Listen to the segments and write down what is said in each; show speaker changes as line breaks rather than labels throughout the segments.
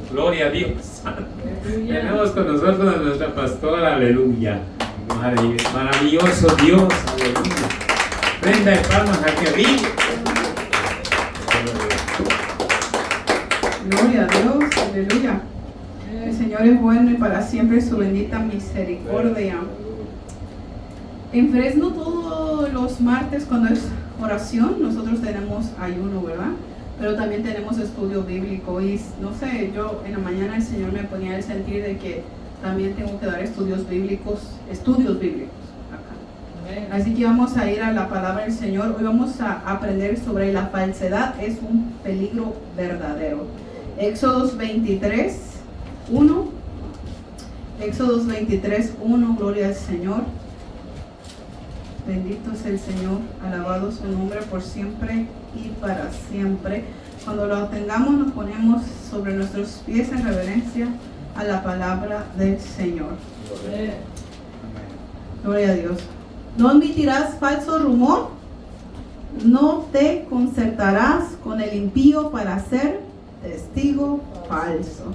Gloria a Dios. Tenemos con nosotros a nuestra pastora, aleluya. Maravilloso Dios, aleluya. Prenda de palmas a que vive.
Gloria a Dios, aleluya. El Señor es bueno y para siempre su bendita misericordia. En Fresno todos los martes cuando es oración, nosotros tenemos ayuno, ¿verdad? Pero también tenemos estudio bíblico y no sé, yo en la mañana el Señor me ponía el sentir de que también tengo que dar estudios bíblicos acá. Así que vamos a ir a la palabra del Señor. Hoy vamos a aprender sobre la falsedad, es un peligro verdadero. Éxodos 23, 1. Éxodos 23, 1, gloria al Señor. Bendito es el Señor, alabado su nombre por siempre y para siempre. Cuando lo tengamos nos ponemos sobre nuestros pies en reverencia a la palabra del Señor. Gloria a Dios. No admitirás falso rumor, no te concertarás con el impío para ser testigo falso.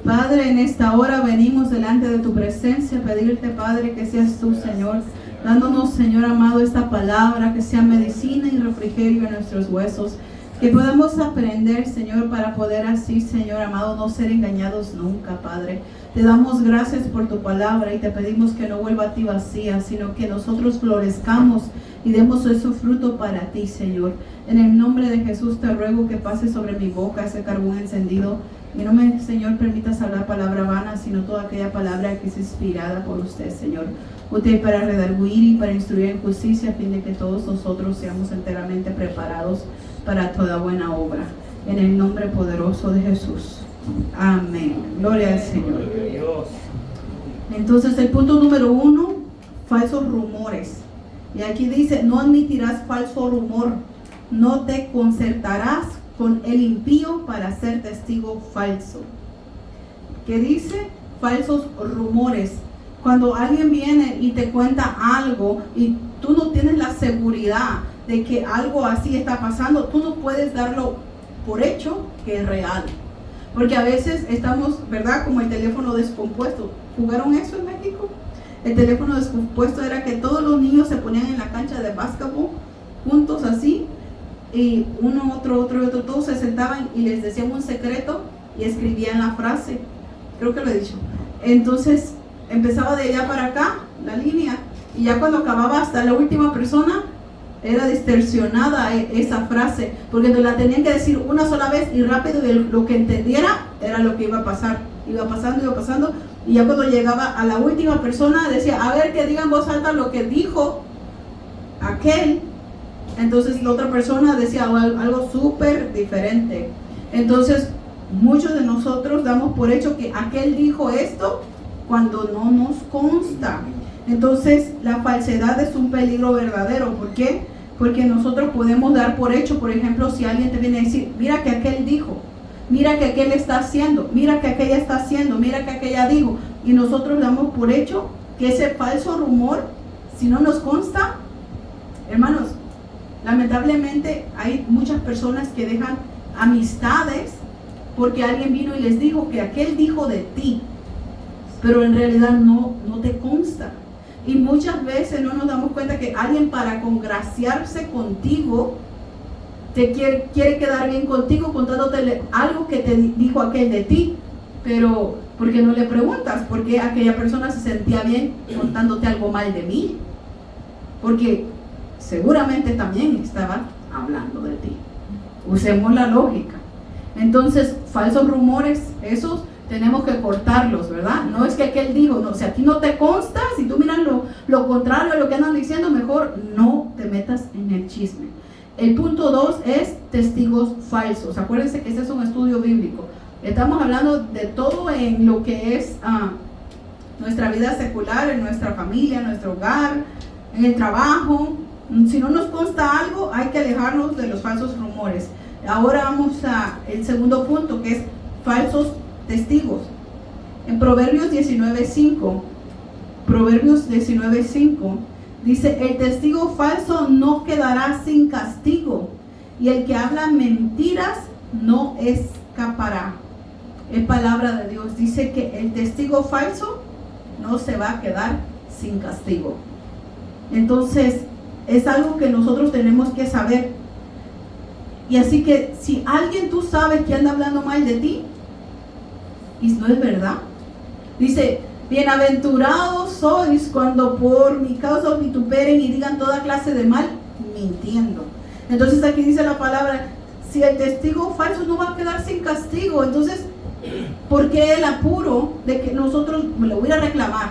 Padre, en esta hora venimos delante de tu presencia a pedirte, Padre, que seas tú, Señor, dándonos, Señor amado, esta palabra que sea medicina y refrigerio en nuestros huesos, que podamos aprender, Señor, para poder así, Señor amado, no ser engañados nunca, Padre. Te damos gracias por tu palabra y te pedimos que no vuelva a ti vacía, sino que nosotros florezcamos y demos ese fruto para ti, Señor. En el nombre de Jesús te ruego que pase sobre mi boca ese carbón encendido y no me, Señor, permitas hablar palabra vana, sino toda aquella palabra que es inspirada por usted, Señor. Útil para redarguir y para instruir en justicia, a fin de que todos nosotros seamos enteramente preparados para toda buena obra. En el nombre poderoso de Jesús. Amén. Gloria al Señor. Entonces, el punto número 1, falsos rumores. Y aquí dice, no admitirás falso rumor, no te concertarás con el impío para ser testigo falso. ¿Qué dice? Falsos rumores. Cuando alguien viene y te cuenta algo y tú no tienes la seguridad de que algo así está pasando, tú no puedes darlo por hecho que es real. Porque a veces estamos, ¿verdad? Como el teléfono descompuesto. ¿Jugaron eso en México? El teléfono descompuesto era que todos los niños se ponían en la cancha de básquetbol juntos así, y uno, otro, todos se sentaban y les decían un secreto y escribían la frase. Creo que lo he dicho. Entonces empezaba de allá para acá la línea y ya cuando acababa hasta la última persona era distorsionada esa frase, porque la tenían que decir una sola vez y rápido, y lo que entendiera era lo que iba a pasar. Iba pasando y ya cuando llegaba a la última persona decía, a ver, que diga en voz alta lo que dijo aquel. Entonces la otra persona decía algo súper diferente. Entonces muchos de nosotros damos por hecho que aquel dijo esto cuando no nos consta. Entonces la falsedad es un peligro verdadero. ¿Por qué? Porque nosotros podemos dar por hecho, por ejemplo, si alguien te viene a decir, mira que aquel dijo, mira que aquel está haciendo, mira que aquella está haciendo, mira que aquella dijo, y nosotros damos por hecho que ese falso rumor, si no nos consta, hermanos, lamentablemente hay muchas personas que dejan amistades porque alguien vino y les dijo que aquel dijo de ti, pero en realidad no te consta. Y muchas veces no nos damos cuenta que alguien, para congraciarse contigo, te quiere quedar bien contigo contándote algo que te dijo aquel de ti, pero ¿por qué no le preguntas por qué aquella persona se sentía bien contándote algo mal de mí? Porque seguramente también estaba hablando de ti. Usemos la lógica. Entonces, falsos rumores, esos tenemos que cortarlos, ¿verdad? No es que aquel dijo, no, si a ti no te consta, si tú miras lo contrario a lo que andan diciendo, mejor no te metas en el chisme. El punto 2 es testigos falsos. Acuérdense que este es un estudio bíblico. Estamos hablando de todo en lo que es nuestra vida secular, en nuestra familia, en nuestro hogar, en el trabajo. Si no nos consta algo, hay que alejarnos de los falsos rumores. Ahora vamos al segundo punto, que es falsos testigos. En Proverbios 19:5, dice, el testigo falso no quedará sin castigo, y el que habla mentiras no escapará. Es palabra de Dios. Dice que el testigo falso no se va a quedar sin castigo. Entonces, es algo que nosotros tenemos que saber. Y así que si alguien tú sabes que anda hablando mal de ti, y no es verdad, dice, bienaventurados sois cuando por mi causa os vituperen y digan toda clase de mal, mintiendo. Entonces aquí dice la palabra, si el testigo falso no va a quedar sin castigo, entonces, ¿por qué el apuro de que nosotros le voy a reclamar?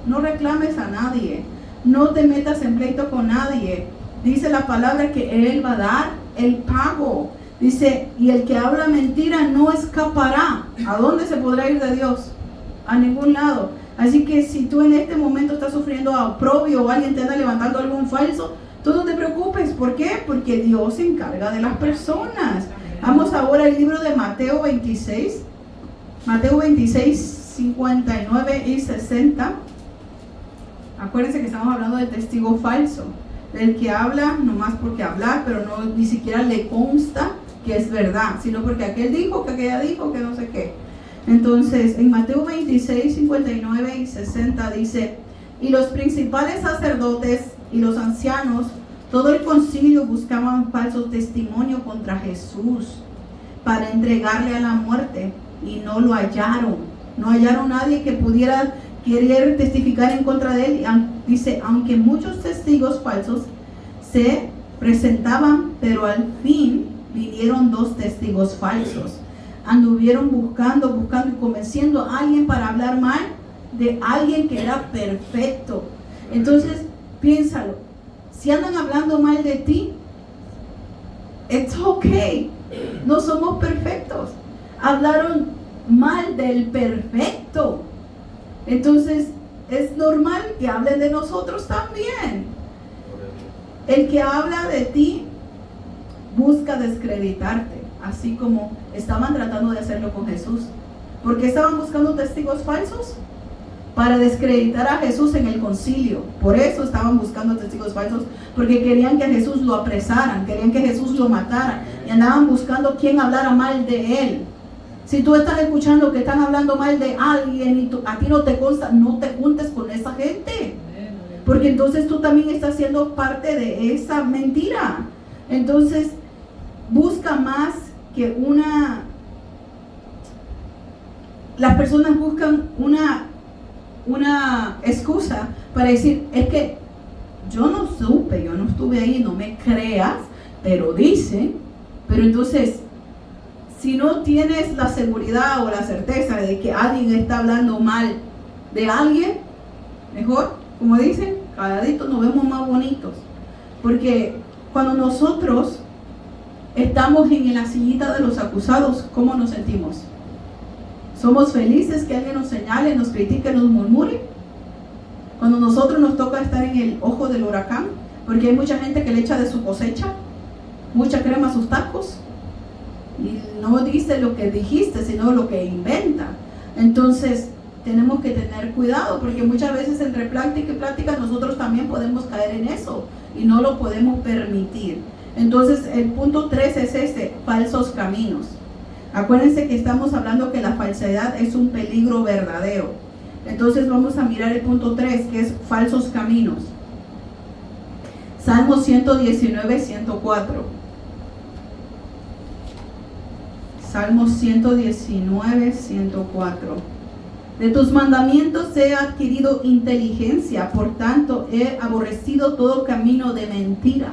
No reclames a nadie, no te metas en pleito con nadie. Dice la palabra que Él va a dar el pago. Dice, y el que habla mentira no escapará. ¿A dónde se podrá ir de Dios? A ningún lado. Así que si tú en este momento estás sufriendo oprobio o alguien te anda levantando algún falso, tú no te preocupes. ¿Por qué? Porque Dios se encarga de las personas. Vamos ahora al libro de Mateo 26. Mateo 26, 59 y 60. Acuérdense que estamos hablando del testigo falso. Del que habla nomás porque hablar, pero no ni siquiera le consta que es verdad, sino porque aquel dijo, que aquella dijo, que no sé qué. Entonces, en Mateo 26, 59 y 60 dice, y los principales sacerdotes y los ancianos, todo el concilio buscaban falso testimonio contra Jesús para entregarle a la muerte, y no lo hallaron. No hallaron nadie que pudiera querer testificar en contra de él. Dice, aunque muchos testigos falsos se presentaban, pero al fin vinieron 2 testigos falsos. Anduvieron buscando y convenciendo a alguien para hablar mal de alguien que era perfecto. Entonces, piénsalo, si andan hablando mal de ti, it's okay, no somos perfectos. Hablaron mal del perfecto. Entonces, es normal que hablen de nosotros también. El que habla de ti busca descreditarte, así como estaban tratando de hacerlo con Jesús. ¿Por qué estaban buscando testigos falsos? Para descreditar a Jesús en el concilio. Por eso estaban buscando testigos falsos, porque querían que a Jesús lo apresaran, querían que Jesús lo mataran, y andaban buscando quien hablara mal de él. Si tú estás escuchando que están hablando mal de alguien y a ti no te consta, no te juntes con esa gente, porque entonces tú también estás siendo parte de esa mentira. Entonces busca más que las personas buscan una excusa para decir, es que yo no supe, yo no estuve ahí, no me creas, pero dicen. Pero entonces, si no tienes la seguridad o la certeza de que alguien está hablando mal de alguien, mejor, como dicen, calladitos nos vemos más bonitos. Porque cuando nosotros estamos en la sillita de los acusados, ¿cómo nos sentimos? ¿Somos felices que alguien nos señale, nos critique, nos murmure? Cuando nosotros nos toca estar en el ojo del huracán, porque hay mucha gente que le echa de su cosecha, mucha crema a sus tacos, y no dice lo que dijiste, sino lo que inventa. Entonces tenemos que tener cuidado, porque muchas veces entre plática y plática nosotros también podemos caer en eso, y no lo podemos permitir. Entonces el punto 3 es falsos caminos. Acuérdense que estamos hablando que la falsedad es un peligro verdadero. Entonces vamos a mirar el punto 3, que es falsos caminos. Salmo 119, 104. Salmo 119, 104. De tus mandamientos he adquirido inteligencia, por tanto he aborrecido todo camino de mentira.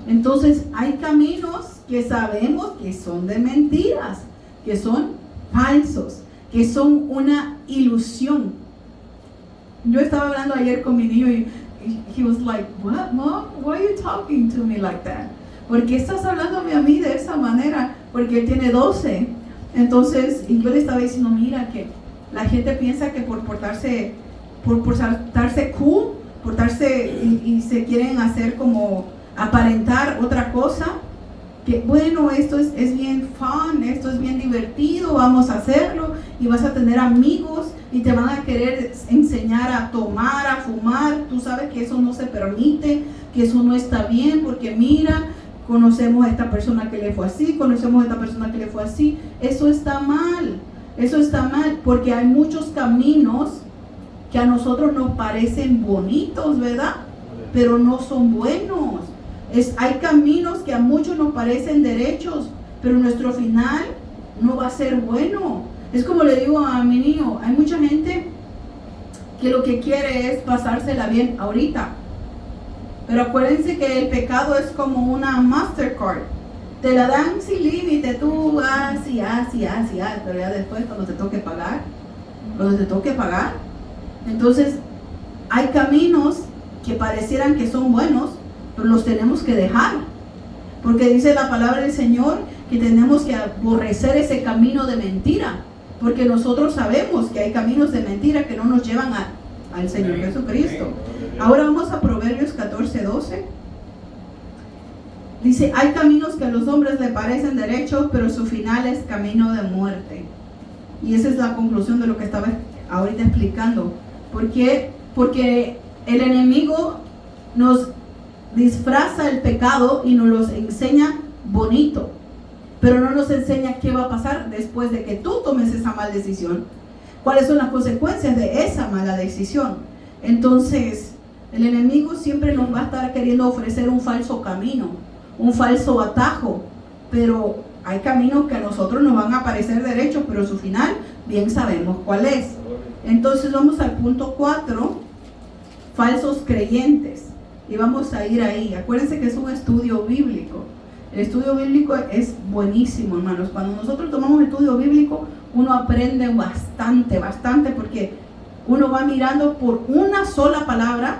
Entonces hay caminos que sabemos que son de mentiras, que son falsos, que son una ilusión. Yo estaba hablando ayer con mi niño y he was like, what, mom? Why are you talking to me like that? ¿Por qué estás hablándome a mí de esa manera? Porque él tiene 12. Entonces, y yo le estaba diciendo, mira, que la gente piensa que por saltarse cool, y se quieren hacer como aparentar otra cosa, que bueno, esto es bien fun, esto es bien divertido, vamos a hacerlo, y vas a tener amigos y te van a querer enseñar a tomar, a fumar. Tú sabes que eso no se permite, que eso no está bien, porque mira, conocemos a esta persona que le fue así, conocemos a esta persona que le fue así. Eso está mal. Eso está mal, porque hay muchos caminos que a nosotros nos parecen bonitos, ¿verdad? Pero no son buenos. Hay caminos que a muchos nos parecen derechos, pero nuestro final no va a ser bueno. Es como le digo a mi niño, hay mucha gente que lo que quiere es pasársela bien ahorita. Pero acuérdense que el pecado es como una Mastercard. Te la dan sin límite, tú haz y haz y haz y haz, pero ya después cuando te toque pagar, entonces hay caminos que parecieran que son buenos, pero los tenemos que dejar, porque dice la palabra del Señor que tenemos que aborrecer ese camino de mentira, porque nosotros sabemos que hay caminos de mentira que no nos llevan al Señor Jesucristo. Ahora vamos a Proverbios 14:12. Dice, hay caminos que a los hombres le parecen derechos, pero su final es camino de muerte. Y esa es la conclusión de lo que estaba ahorita explicando. ¿Por qué? Porque el enemigo nos disfraza el pecado y nos los enseña bonito, pero no nos enseña qué va a pasar después de que tú tomes esa mala decisión. ¿Cuáles son las consecuencias de esa mala decisión? Entonces, el enemigo siempre nos va a estar queriendo ofrecer un falso camino, un falso atajo, pero hay caminos que a nosotros nos van a parecer derechos, pero su final bien sabemos cuál es. Entonces vamos al punto 4, falsos creyentes, y vamos a ir ahí. Acuérdense que es un estudio bíblico. El estudio bíblico es buenísimo, hermanos. Cuando nosotros tomamos estudio bíblico, uno aprende bastante, porque uno va mirando por una sola palabra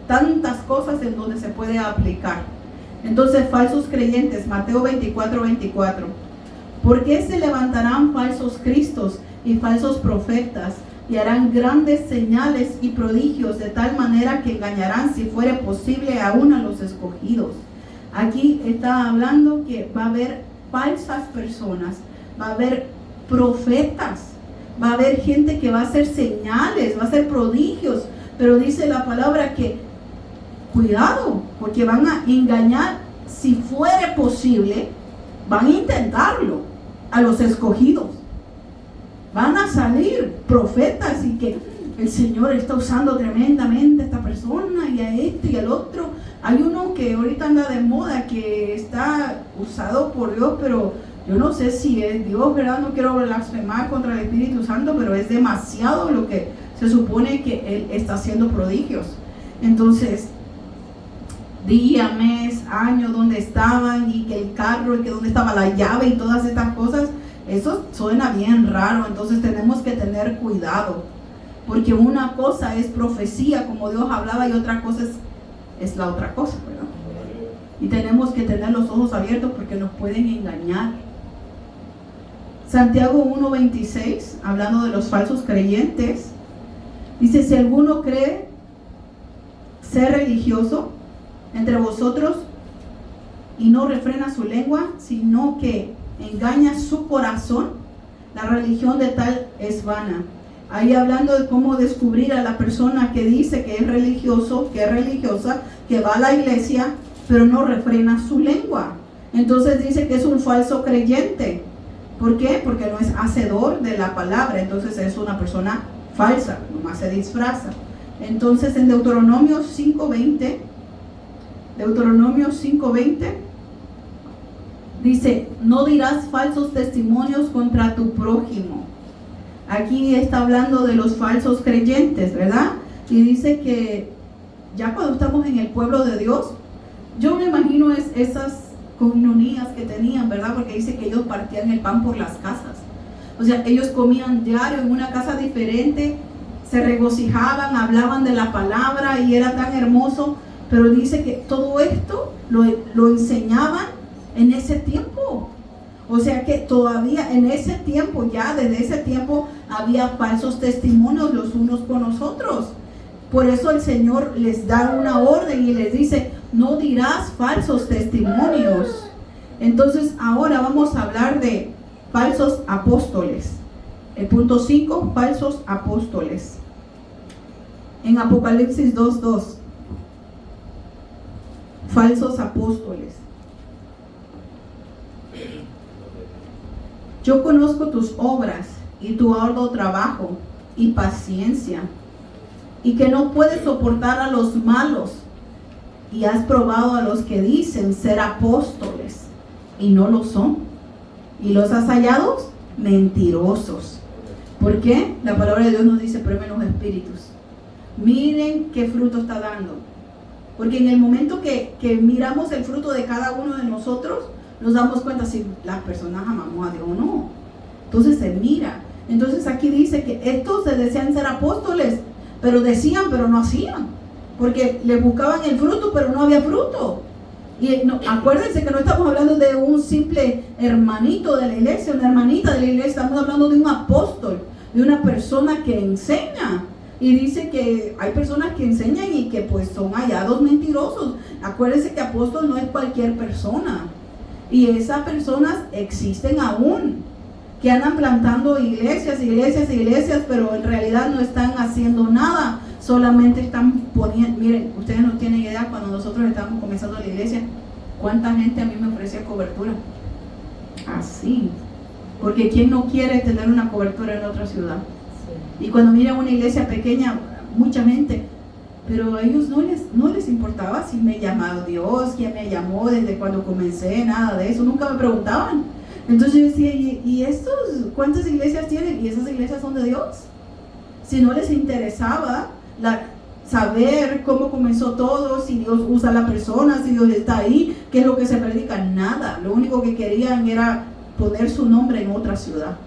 tantas cosas en donde se puede aplicar. Entonces, falsos creyentes, Mateo 24:24. ¿Por qué se levantarán falsos cristos y falsos profetas y harán grandes señales y prodigios de tal manera que engañarán, si fuere posible, aún a los escogidos? Aquí está hablando que va a haber falsas personas, va a haber profetas, va a haber gente que va a hacer señales, va a hacer prodigios, pero dice la palabra que cuidado, porque van a engañar, si fuere posible, van a intentarlo, a los escogidos. Van a salir profetas y que el Señor está usando tremendamente a esta persona y a este y al otro. Hay uno que ahorita anda de moda, que está usado por Dios, pero yo no sé si es Dios, ¿verdad? No quiero blasfemar contra el Espíritu Santo, pero es demasiado lo que se supone que Él está haciendo prodigios. Entonces, día, mes, año, donde estaban, y que el carro, y que donde estaba la llave y todas estas cosas, eso suena bien raro. Entonces tenemos que tener cuidado, porque una cosa es profecía, como Dios hablaba, y otra cosa es la otra cosa, ¿verdad? Y tenemos que tener los ojos abiertos porque nos pueden engañar. Santiago 1:26, hablando de los falsos creyentes, dice, si alguno cree ser religioso entre vosotros y no refrena su lengua, sino que engaña su corazón, la religión de tal es vana. Ahí hablando de cómo descubrir a la persona que dice que es religioso, que es religiosa, que va a la iglesia, pero no refrena su lengua. Entonces dice que es un falso creyente. ¿Por qué? Porque no es hacedor de la palabra. Entonces es una persona falsa, nomás se disfraza. Entonces en Deuteronomio 5:20 dice, no dirás falsos testimonios contra tu prójimo. Aquí está hablando de los falsos creyentes, ¿verdad? Y dice que ya cuando estamos en el pueblo de Dios, yo me imagino esas comunías que tenían, ¿verdad? Porque dice que ellos partían el pan por las casas. O sea, ellos comían diario en una casa diferente, se regocijaban, hablaban de la palabra y era tan hermoso. Pero dice que todo esto lo enseñaban en ese tiempo. O sea que todavía en ese tiempo, ya desde ese tiempo, había falsos testimonios los unos con los otros. Por eso el Señor les da una orden y les dice, no dirás falsos testimonios. Entonces ahora vamos a hablar de falsos apóstoles. El punto 5, falsos apóstoles. En Apocalipsis 2:2. Falsos apóstoles. Yo conozco tus obras y tu arduo trabajo y paciencia, y que no puedes soportar a los malos, y has probado a los que dicen ser apóstoles y no lo son, y los has hallado mentirosos. ¿Por qué? La palabra de Dios nos dice: prueben los espíritus, miren qué fruto está dando. Porque en el momento que miramos el fruto de cada uno de nosotros, nos damos cuenta si las personas amamos a Dios o no. Entonces se mira. Entonces aquí dice que estos se decían ser apóstoles, pero decían, pero no hacían, porque le buscaban el fruto, pero no había fruto. Y no, acuérdense que no estamos hablando de un simple hermanito de la iglesia, una hermanita de la iglesia, estamos hablando de un apóstol, de una persona que enseña. Y dice que hay personas que enseñan y que pues son hallados mentirosos. Acuérdense que apóstol no es cualquier persona, y esas personas existen aún, que andan plantando iglesias, pero en realidad no están haciendo nada, solamente están poniendo. Miren, ustedes no tienen idea, cuando nosotros estábamos comenzando la iglesia, cuánta gente a mí me ofrecía cobertura, así, porque ¿quién no quiere tener una cobertura en otra ciudad? Sí. Y cuando miran una iglesia pequeña, mucha gente, pero a ellos no les importaba si me llamaba Dios, quién me llamó, desde cuando comencé, nada de eso, nunca me preguntaban. Entonces yo decía, ¿y estos cuántas iglesias tienen? Y esas iglesias son de Dios. Si no les interesaba saber cómo comenzó todo, si Dios usa a la persona, si Dios está ahí, qué es lo que se predica, nada. Lo único que querían era poner su nombre en otra ciudad.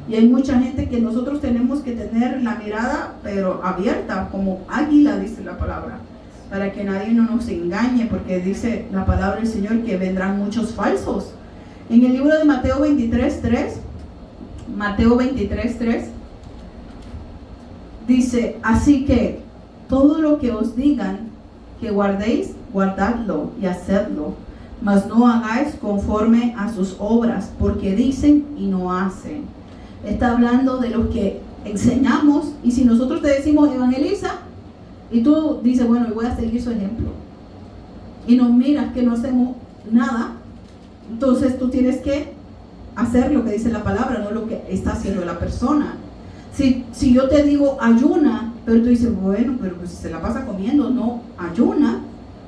Y hay mucha gente que nosotros tenemos que tener la mirada, pero abierta, como águila, dice la palabra, para que nadie no nos engañe, porque dice la palabra del Señor que vendrán muchos falsos. En el libro de Mateo 23:3, dice: así que todo lo que os digan que guardéis, guardadlo y hacedlo, mas no hagáis conforme a sus obras, porque dicen y no hacen. Está hablando de los que enseñamos, y si nosotros te decimos evangeliza, y tú dices, bueno, yo voy a seguir su ejemplo, y nos miras que no hacemos nada, entonces tú tienes que hacer lo que dice la palabra, no lo que está haciendo la persona. Si yo te digo ayuna, pero tú dices, bueno, pero pues si se la pasa comiendo, no ayuna,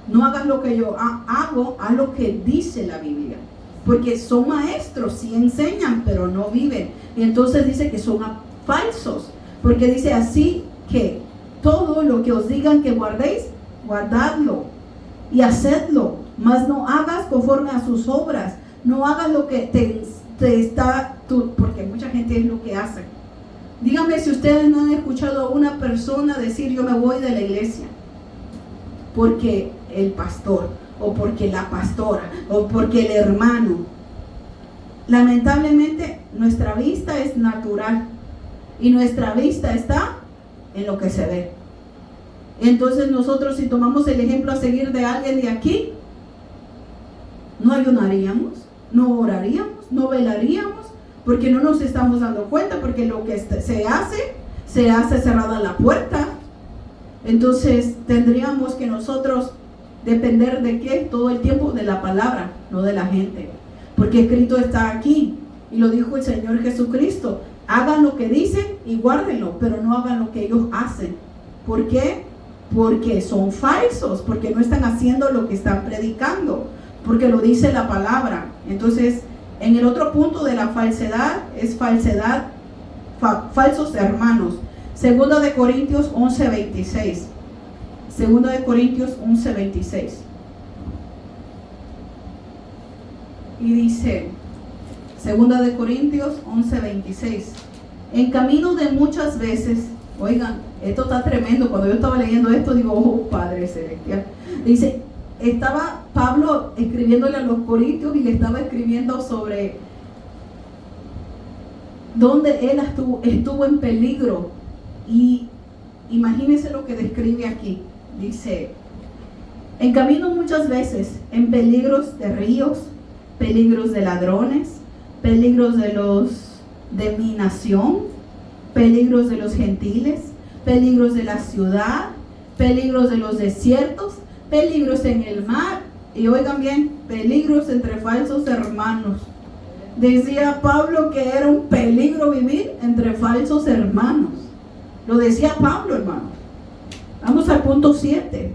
no hagas lo que yo hago, haz lo que dice la Biblia. Porque son maestros, sí enseñan, pero no viven. Y entonces dice que son falsos, porque dice así que todo lo que os digan que guardéis, guardadlo y hacedlo, mas no hagas conforme a sus obras. No hagas lo que te está, porque mucha gente es lo que hace. Díganme si ustedes no han escuchado a una persona decir: yo me voy de la iglesia porque el pastor, o porque la pastora, o porque el hermano. Lamentablemente nuestra vista es natural, y nuestra vista está en lo que se ve. Entonces nosotros, si tomamos el ejemplo a seguir de alguien de aquí, no ayunaríamos, no oraríamos, no velaríamos, porque no nos estamos dando cuenta, porque lo que se hace cerrada la puerta. Entonces tendríamos que nosotros depender de qué todo el tiempo, de la palabra, no de la gente, porque escrito está aquí, y lo dijo el Señor Jesucristo: hagan lo que dicen y guárdenlo, pero no hagan lo que ellos hacen. ¿Por qué? Porque son falsos, porque no están haciendo lo que están predicando, porque lo dice la palabra. Entonces, en el otro punto de la falsedad, es falsedad, falsos hermanos. Segunda de Corintios 11:26. Segunda de Corintios 11:26. Y dice, Segunda de Corintios 11:26: en camino de muchas veces, oigan, esto está tremendo. Cuando yo estaba leyendo esto, digo, oh Padre Celestial. Dice, estaba Pablo escribiéndole a los corintios, y le estaba escribiendo sobre donde él estuvo en peligro. Y imagínense lo que describe aquí. Dice, en camino muchas veces, en peligros de ríos, peligros de ladrones, peligros de mi nación, peligros de los gentiles, peligros de la ciudad, peligros de los desiertos, peligros en el mar, y oigan bien, peligros entre falsos hermanos. Decía Pablo que era un peligro vivir entre falsos hermanos. Lo decía Pablo, hermano. Vamos al punto 7.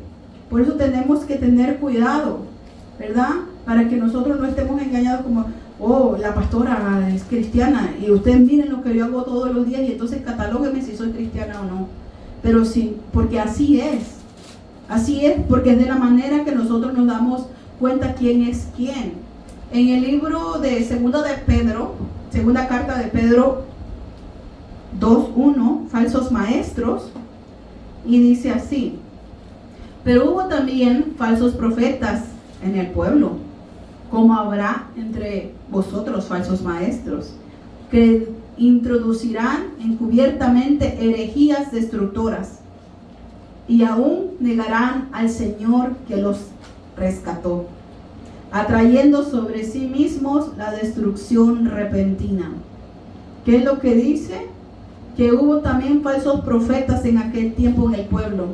Por eso tenemos que tener cuidado, ¿verdad? Para que nosotros no estemos engañados como, oh, la pastora es cristiana y ustedes miren lo que yo hago todos los días y entonces catalóguenme si soy cristiana o no. Pero sí, porque así es. Así es, porque es de la manera que nosotros nos damos cuenta quién es quién. En el libro de segunda carta de Pedro 2:1, falsos maestros, y dice así: pero hubo también falsos profetas en el pueblo, como habrá entre vosotros falsos maestros, que introducirán encubiertamente herejías destructoras, y aún negarán al Señor que los rescató, atrayendo sobre sí mismos la destrucción repentina. ¿Qué es lo que dice? Que hubo también falsos profetas en aquel tiempo en el pueblo.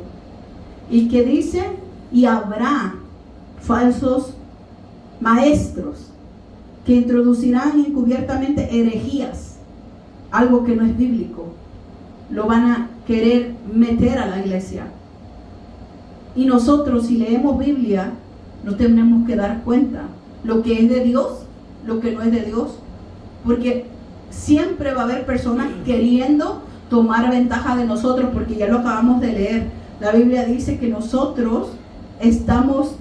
Y que dice, y habrá falsos maestros que introducirán encubiertamente herejías, algo que no es bíblico. Lo van a querer meter a la iglesia. Y nosotros, si leemos Biblia, nos tenemos que dar cuenta lo que es de Dios, lo que no es de Dios, porque siempre va a haber personas queriendo tomar ventaja de nosotros, porque ya lo acabamos de leer. La Biblia dice que nosotros estamos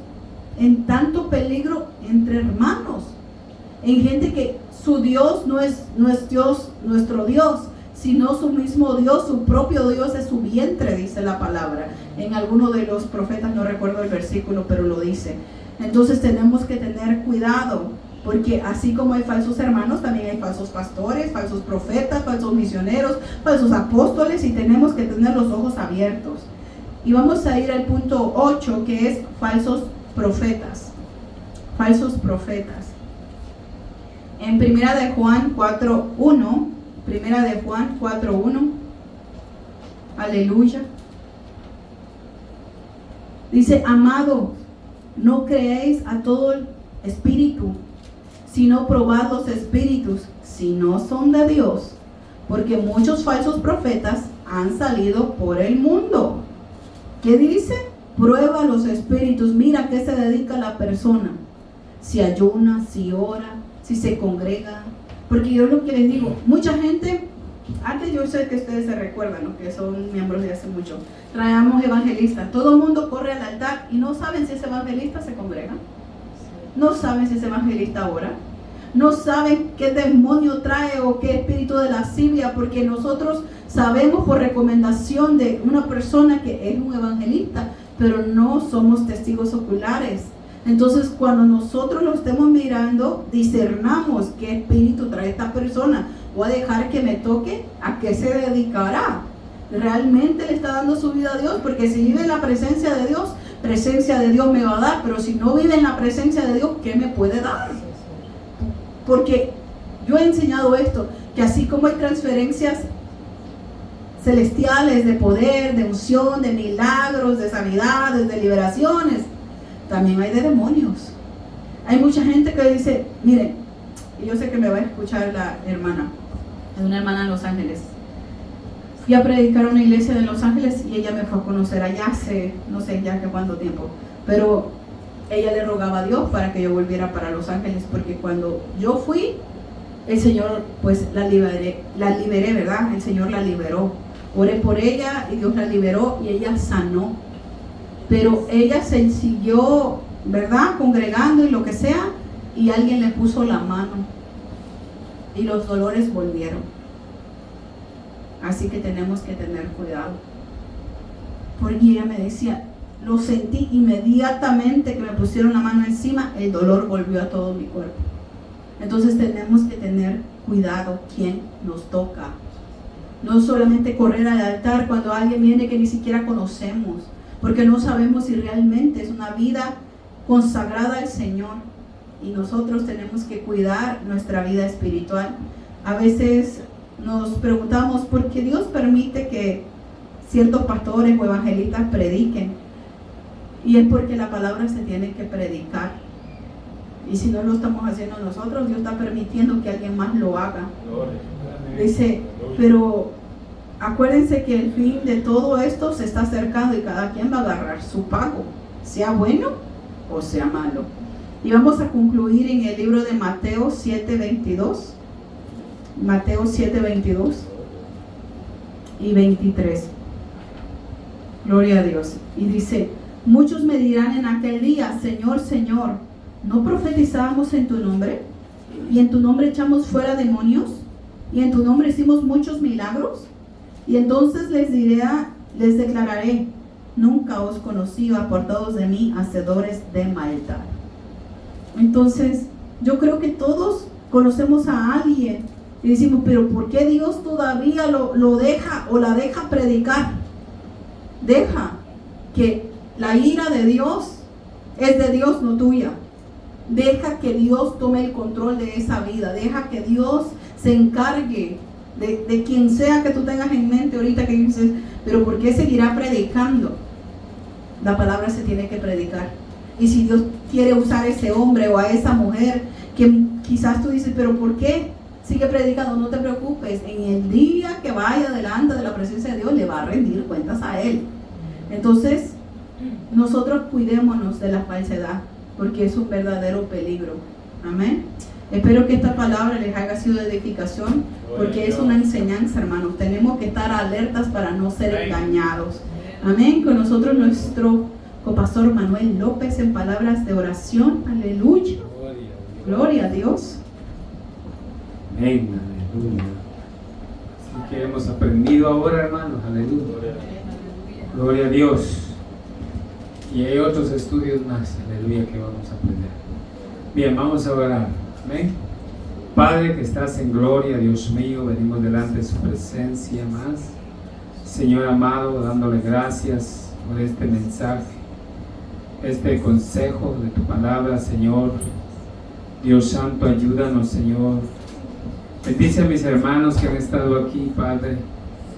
en tanto peligro entre hermanos, en gente que su Dios no es Dios, nuestro Dios, sino su mismo Dios, su propio Dios es su vientre, dice la palabra. En alguno de los profetas, no recuerdo el versículo, pero lo dice. Entonces tenemos que tener cuidado, porque así como hay falsos hermanos, también hay falsos pastores, falsos profetas, falsos misioneros, falsos apóstoles, y tenemos que tener los ojos abiertos. Y vamos a ir al punto 8, que es falsos profetas. Falsos profetas. En Primera de Juan 4:1, Primera de Juan 4:1, aleluya. Dice: amados, no creéis a todo el espíritu, sino probad los espíritus, si no son de Dios, porque muchos falsos profetas han salido por el mundo. ¿Qué dice? Prueba los espíritus, mira a qué se dedica la persona, si ayuna, si ora, si se congrega. Porque yo lo que les digo, mucha gente, antes yo sé que ustedes se recuerdan, ¿no?, que son miembros de hace mucho, traíamos evangelistas, todo el mundo corre al altar y no saben si ese evangelista se congrega, no saben si ese evangelista ora, no saben qué demonio trae o qué espíritu de lascivia, porque nosotros sabemos por recomendación de una persona que es un evangelista, pero no somos testigos oculares. Entonces, cuando nosotros lo estemos mirando, discernamos qué espíritu trae esta persona. Voy a dejar que me toque, a qué se dedicará. ¿Realmente le está dando su vida a Dios? Porque si vive en la presencia de Dios, presencia de Dios me va a dar. Pero si no vive en la presencia de Dios, ¿qué me puede dar? Porque yo he enseñado esto, que así como hay transferencias celestiales de poder, de unción, de milagros, de sanidades, de liberaciones, también hay de demonios. Hay mucha gente que dice, miren, y yo sé que me va a escuchar la hermana, es una hermana en Los Ángeles. Fui a predicar a una iglesia de Los Ángeles y ella me fue a conocer allá hace, no sé ya que cuánto tiempo, pero ella le rogaba a Dios para que yo volviera para Los Ángeles, porque cuando yo fui, el Señor pues la liberé, ¿verdad? El Señor la liberó. Oré por ella y Dios la liberó y ella sanó. Pero ella se siguió, ¿verdad?, congregando y lo que sea, y alguien le puso la mano y los dolores volvieron. Así que tenemos que tener cuidado. Porque ella me decía, lo sentí inmediatamente que me pusieron la mano encima, el dolor volvió a todo mi cuerpo. Entonces tenemos que tener cuidado quién nos toca. No solamente correr al altar cuando alguien viene que ni siquiera conocemos, porque no sabemos si realmente es una vida consagrada al Señor, y nosotros tenemos que cuidar nuestra vida espiritual. A veces nos preguntamos por qué Dios permite que ciertos pastores o evangelistas prediquen, y es porque la palabra se tiene que predicar. Y si no lo estamos haciendo nosotros, Dios está permitiendo que alguien más lo haga. Dice, pero acuérdense que el fin de todo esto se está acercando y cada quien va a agarrar su pago, sea bueno o sea malo. Y vamos a concluir en el libro de Mateo 7:22. Mateo 7:22 y 23. Gloria a Dios. Y dice, muchos me dirán en aquel día, Señor, Señor, ¿no profetizábamos en tu nombre? ¿Y en tu nombre echamos fuera demonios? ¿Y en tu nombre hicimos muchos milagros? Y entonces les declararé, nunca os conocí, apartados de mí, hacedores de maldad. Entonces, yo creo que todos conocemos a alguien y decimos, pero ¿por qué Dios todavía lo deja o la deja predicar? Deja que la ira de Dios es de Dios, no tuya. Deja que Dios tome el control de esa vida. Deja que Dios se encargue de quien sea que tú tengas en mente ahorita que dices, pero ¿por qué seguirá predicando? La palabra se tiene que predicar. Y si Dios quiere usar a ese hombre o a esa mujer que quizás tú dices, pero ¿por qué sigue predicando? No te preocupes, en el día que vaya delante de la presencia de Dios le va a rendir cuentas a Él. Entonces, nosotros cuidémonos de la falsedad, porque es un verdadero peligro. Amén. Espero que esta palabra les haya sido de edificación, porque es una enseñanza, hermanos. Tenemos que estar alertas para no ser engañados. Amén. Con nosotros nuestro copastor Manuel López en palabras de oración. Aleluya. Gloria a Dios.
Amén, aleluya. Así que hemos aprendido ahora, hermanos, aleluya. Gloria a Dios. Y hay otros estudios más, aleluya, que vamos a aprender. Bien, vamos a orar. Amén. Padre que estás en gloria, Dios mío, venimos delante de su presencia más. Señor amado, dándole gracias por este mensaje, este consejo de tu palabra, Señor. Dios santo, ayúdanos, Señor. Bendice a mis hermanos que han estado aquí, Padre.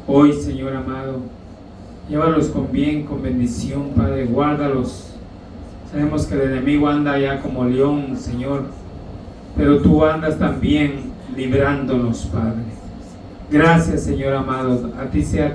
Hoy, Señor amado, llévalos con bien, con bendición, Padre. Guárdalos. Sabemos que el enemigo anda allá como león, Señor, pero tú andas también librándonos, Padre. Gracias, Señor amado. A ti sea todo.